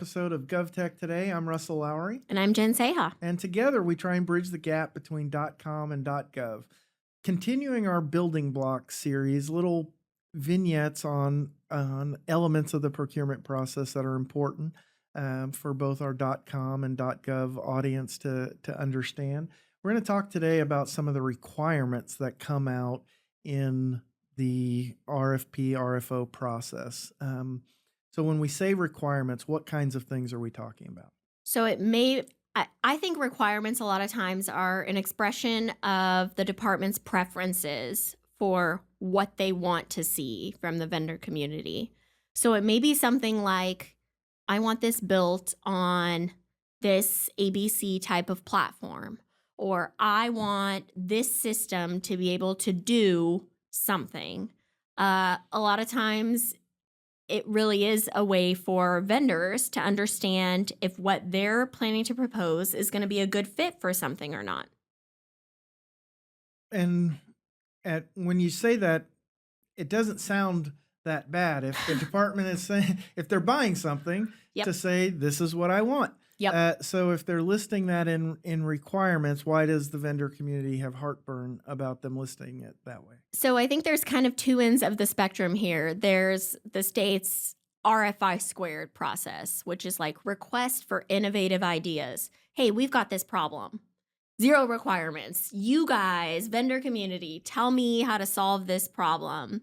episode of Gov Tech Today. I'm Russell Lowery. And I'm Jen Saha. And together we try and bridge the gap between .com and .gov. Continuing our building block series, little vignettes on elements of the procurement process that are important for both our .com and .gov audience to understand. We're going to talk today about some of the requirements that come out in the RFP, RFO process. So when we say requirements, what kinds of things are we talking about? So I think requirements a lot of times are an expression of the department's preferences for what they want to see from the vendor community. So it may be something like, I want this built on this ABC type of platform, or I want this system to be able to do something. A lot of times it really is a way for vendors to understand if what they're planning to propose is going to be a good fit for something or not. And when you say that, it doesn't sound that bad. If the department is saying, if they're buying something, to say, this is what I want. So if they're listing that in requirements, why does the vendor community have heartburn about them listing it that way? So I think there's kind of two ends of the spectrum here. There's the state's RFI squared process, which is like request for innovative ideas. Hey, we've got this problem. 0 requirements. You guys, vendor community, tell me how to solve this problem.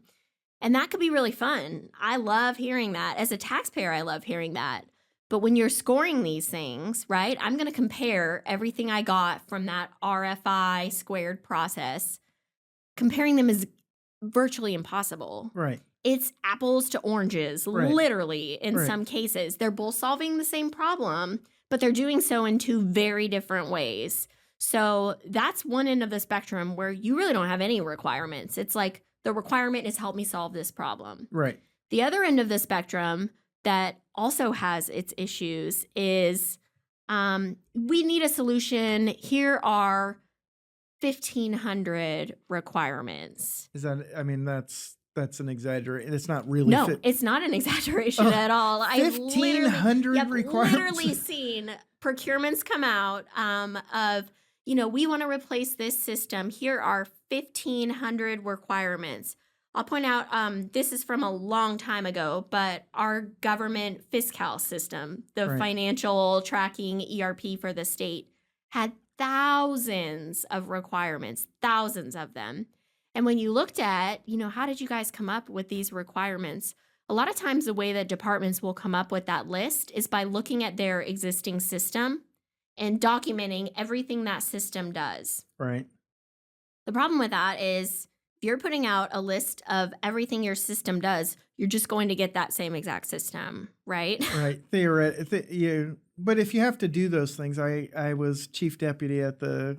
And that could be really fun. I love hearing that. As a taxpayer, I love hearing that. But when you're scoring these things, right, I'm going to compare everything I got from that RFI squared process. Comparing them is virtually impossible. Right. It's apples to oranges, literally, in some cases. They're both solving the same problem, but they're doing so in 2 very different ways. So that's one end of the spectrum where you really don't have any requirements. It's like the requirement is help me solve this problem. Right. The other end of the spectrum that also has its issues is we need a solution. Here are 1,500 requirements. Is that, I mean, that's an exaggeration. It's not really. No, it's not an exaggeration at all. 1,500 I've requirements. literally seen procurements come out of, we want to replace this system. Here are 1,500 requirements. I'll point out, this is from a long time ago, but our government fiscal system, the financial tracking ERP for the state, had thousands of requirements, thousands of them. And when you looked at, how did you guys come up with these requirements? A lot of times the way that departments will come up with that list is by looking at their existing system and documenting everything that system does. Right. The problem with that is if you're putting out a list of everything your system does, you're just going to get that same exact system, right? Right. But if you have to do those things, I was chief deputy at the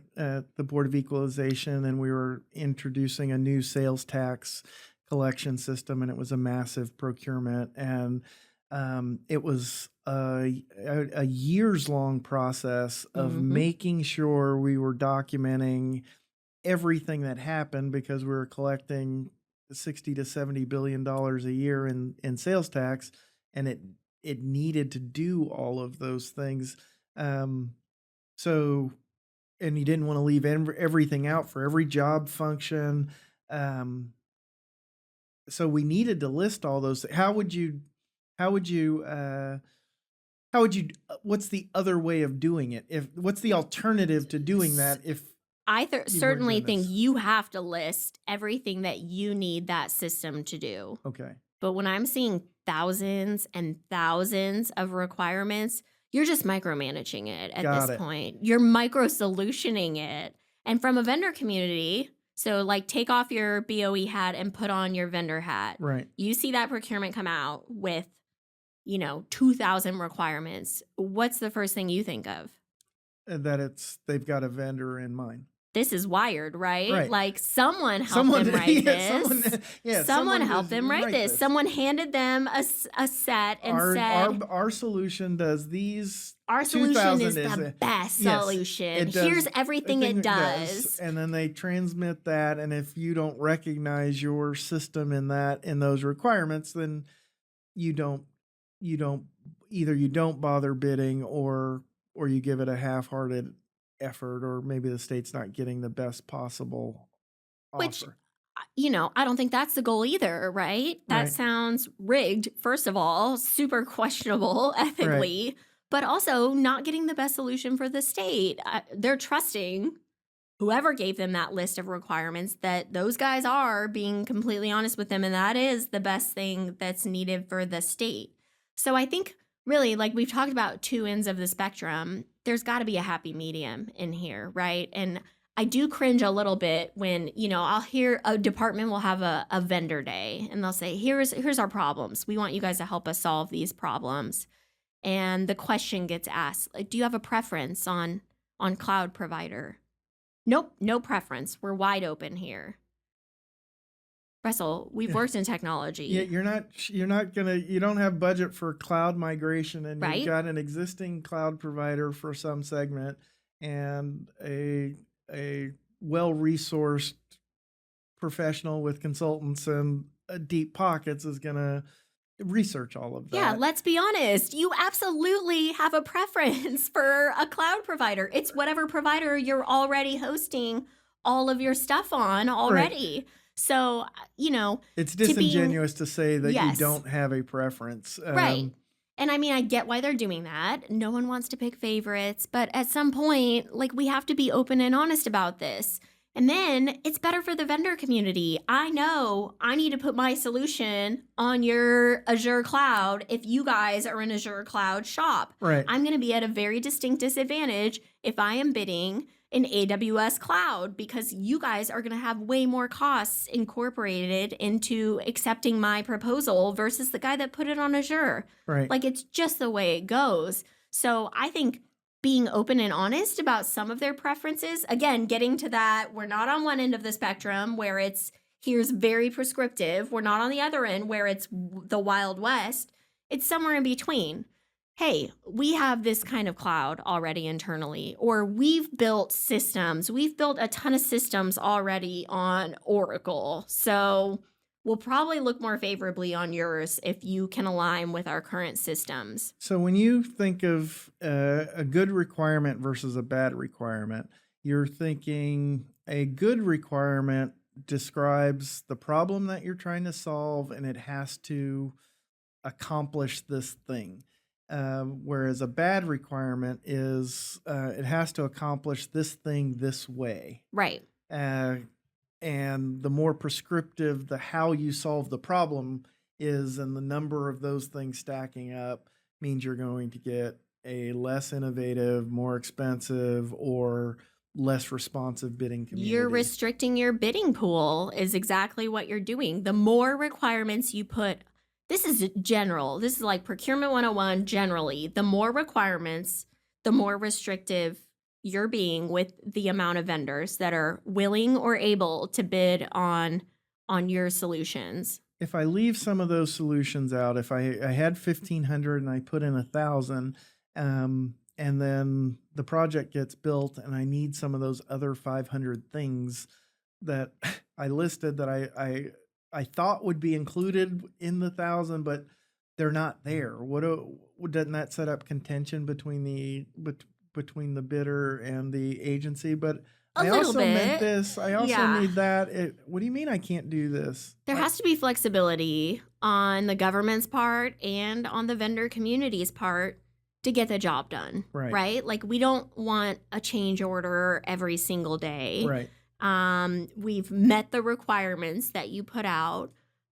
Board of Equalization, and we were introducing a new sales tax collection system, and it was a massive procurement, and it was a years-long process of making sure we were documenting everything that happened, because we were collecting $60 to $70 billion a year in sales tax, and it needed to do all of those things. So, and you didn't want to leave everything out for every job function. So we needed to list all those. What's the other way of doing it? What's the alternative to doing that? If I certainly think you have to list everything that you need that system to do. Okay. But when I'm seeing thousands and thousands of requirements, you're just micromanaging it at this point. You're micro-solutioning it. And from a vendor community, so like take off your BOE hat and put on your vendor hat. Right. You see that procurement come out with, 2,000 requirements. What's the first thing you think of? That they've got a vendor in mind. This is wired, right? Right. Like someone helped them write this. Someone helped them write this. Someone handed them a set and said, our solution does these. Our solution is the best solution. Here's everything it does. And then they transmit that. And if you don't recognize your system in those requirements, then you don't you don't bother bidding, or you give it a half-hearted effort, or maybe the state's not getting the best possible Which, offer. I don't think that's the goal either, right? That Right. sounds rigged, first of all, super questionable Right. ethically, but also not getting the best solution for the state. They're trusting whoever gave them that list of requirements that those guys are being completely honest with them, and that is the best thing that's needed for the state. So I think really, like we've talked about two ends of the spectrum, there's got to be a happy medium in here, right? And I do cringe a little bit when, I'll hear a department will have a vendor day and they'll say, here's our problems. We want you guys to help us solve these problems. And the question gets asked, like, do you have a preference on cloud provider? Nope, no preference. We're wide open here. Russell, we've worked in technology. Yeah, you don't have budget for cloud migration, and Right? you've got an existing cloud provider for some segment, and a well-resourced professional with consultants and deep pockets is going to research all of that. Yeah, let's be honest. You absolutely have a preference for a cloud provider. It's whatever provider you're already hosting all of your stuff on already. Right. So, it's disingenuous to say that yes. you don't have a preference. Right. And I mean, I get why they're doing that. No one wants to pick favorites, but at some point, like, we have to be open and honest about this. And then it's better for the vendor community. I know I need to put my solution on your Azure cloud if you guys are an Azure cloud shop. Right. I'm going to be at a very distinct disadvantage if I am bidding an AWS cloud, because you guys are going to have way more costs incorporated into accepting my proposal versus the guy that put it on Azure. Right. Like, it's just the way it goes. So I think being open and honest about some of their preferences, again, getting to that, we're not on one end of the spectrum where it's here's very prescriptive. We're not on the other end where it's the Wild West. It's somewhere in between. Hey, we have this kind of cloud already internally, or we've built systems. We've built a ton of systems already on Oracle. So we'll probably look more favorably on yours if you can align with our current systems. So when you think of a good requirement versus a bad requirement, you're thinking a good requirement describes the problem that you're trying to solve, and it has to accomplish this thing. Whereas a bad requirement is it has to accomplish this thing this way. Right. And the more prescriptive the how you solve the problem is, and the number of those things stacking up means you're going to get a less innovative, more expensive, or less responsive bidding community. You're restricting your bidding pool is exactly what you're doing. The more requirements you put, this is general. This is like Procurement 101 generally. The more requirements, the more restrictive you're being with the amount of vendors that are willing or able to bid on your solutions. If I leave some of those solutions out, if I had 1,500 and I put in 1,000, and then the project gets built and I need some of those other 500 things that I listed that I thought would be included in the 1,000, but they're not there. Doesn't that set up contention between the bidder and the agency? But I also meant this. I also need that. What do you mean I can't do this? There has to be flexibility on the government's part and on the vendor community's part to get the job done. Right? Like, we don't want a change order every single day. Right. We've met the requirements that you put out,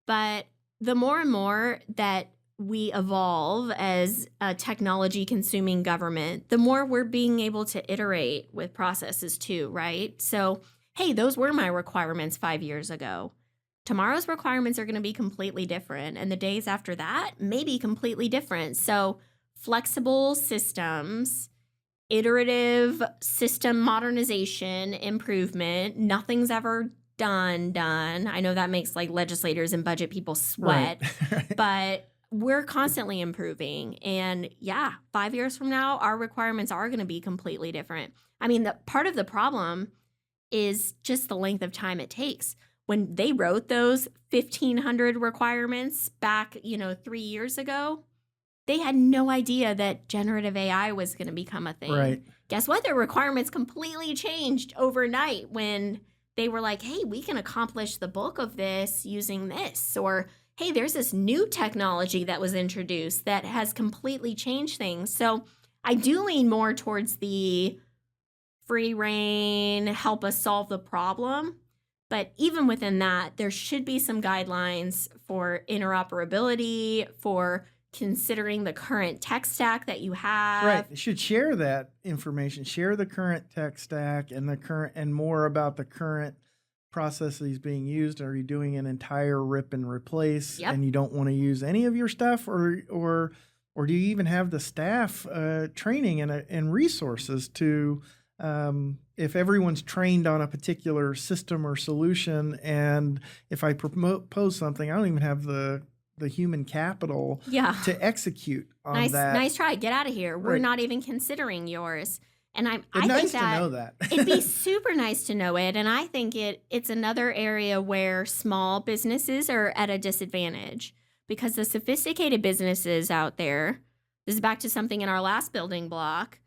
but the more and more that we evolve as a technology consuming government, the more we're being able to iterate with processes too, right? So, hey, those were my requirements 5 years ago. Tomorrow's requirements are going to be completely different, and the days after that may be completely different. So, flexible systems, iterative system modernization, improvement, nothing's ever done. I know that makes like legislators and budget people sweat, right. But we're constantly improving. And 5 years from now, our requirements are going to be completely different. I mean, the part of the problem is just the length of time it takes. When they wrote those 1,500 requirements back, 3 years ago, they had no idea that generative AI was going to become a thing. Right. Guess what? Their requirements completely changed overnight when they were like, hey, we can accomplish the bulk of this using this. Or, hey, there's this new technology that was introduced that has completely changed things. So I do lean more towards the free reign, help us solve the problem. But even within that, there should be some guidelines for interoperability, for considering the current tech stack that you have. Right. You should share that information, share the current tech stack and more about the current processes being used. Are you doing an entire rip and replace and you don't want to use any of your stuff, or do you even have the staff training and resources to if everyone's trained on a particular system or solution, and if I propose something, I don't even have the human capital to execute on that. Nice try. Get out of here. We're not even considering yours. And I nice think that to know that. it'd be super nice to know it. And I think it's another area where small businesses are at a disadvantage, because the sophisticated businesses out there, this is back to something in our last building block,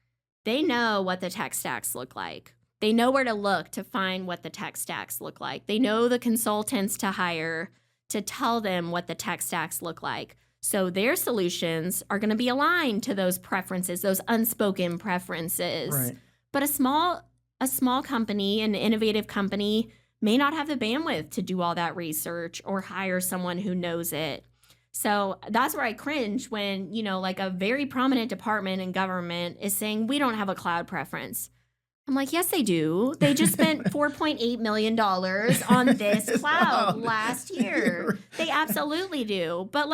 they know what the tech stacks look like. They know where to look to find what the tech stacks look like. They know the consultants to hire to tell them what the tech stacks look like. So their solutions are going to be aligned to those preferences, those unspoken preferences. Right. But a small company, an innovative company, may not have the bandwidth to do all that research or hire someone who knows it. So that's where I cringe when, like a very prominent department in government is saying, we don't have a cloud preference. I'm like, yes, they do. They just spent $4.8 million on this cloud last year. They absolutely do. But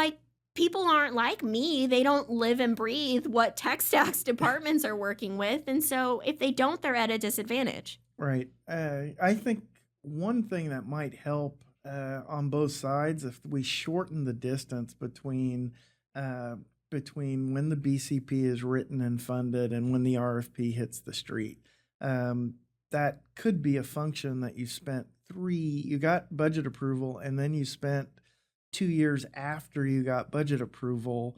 people aren't like me. They don't live and breathe what tech stacks departments are working with. And so if they don't, they're at a disadvantage. Right. I think one thing that might help on both sides, if we shorten the distance between when the BCP is written and funded and when the RFP hits the street. That could be a function that you got budget approval, and then you spent 2 years after you got budget approval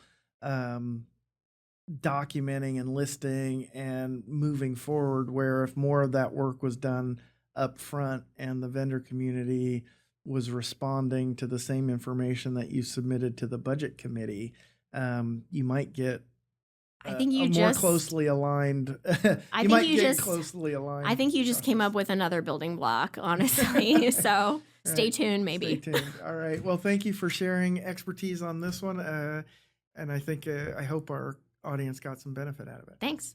documenting and listing and moving forward, where if more of that work was done up front and the vendor community was responding to the same information that you submitted to the budget committee, you might get more closely aligned. I think you just came up with another building block, honestly. So stay tuned, maybe. Stay tuned. All right. Well, thank you for sharing expertise on this one. And I think I hope our audience got some benefit out of it. Thanks.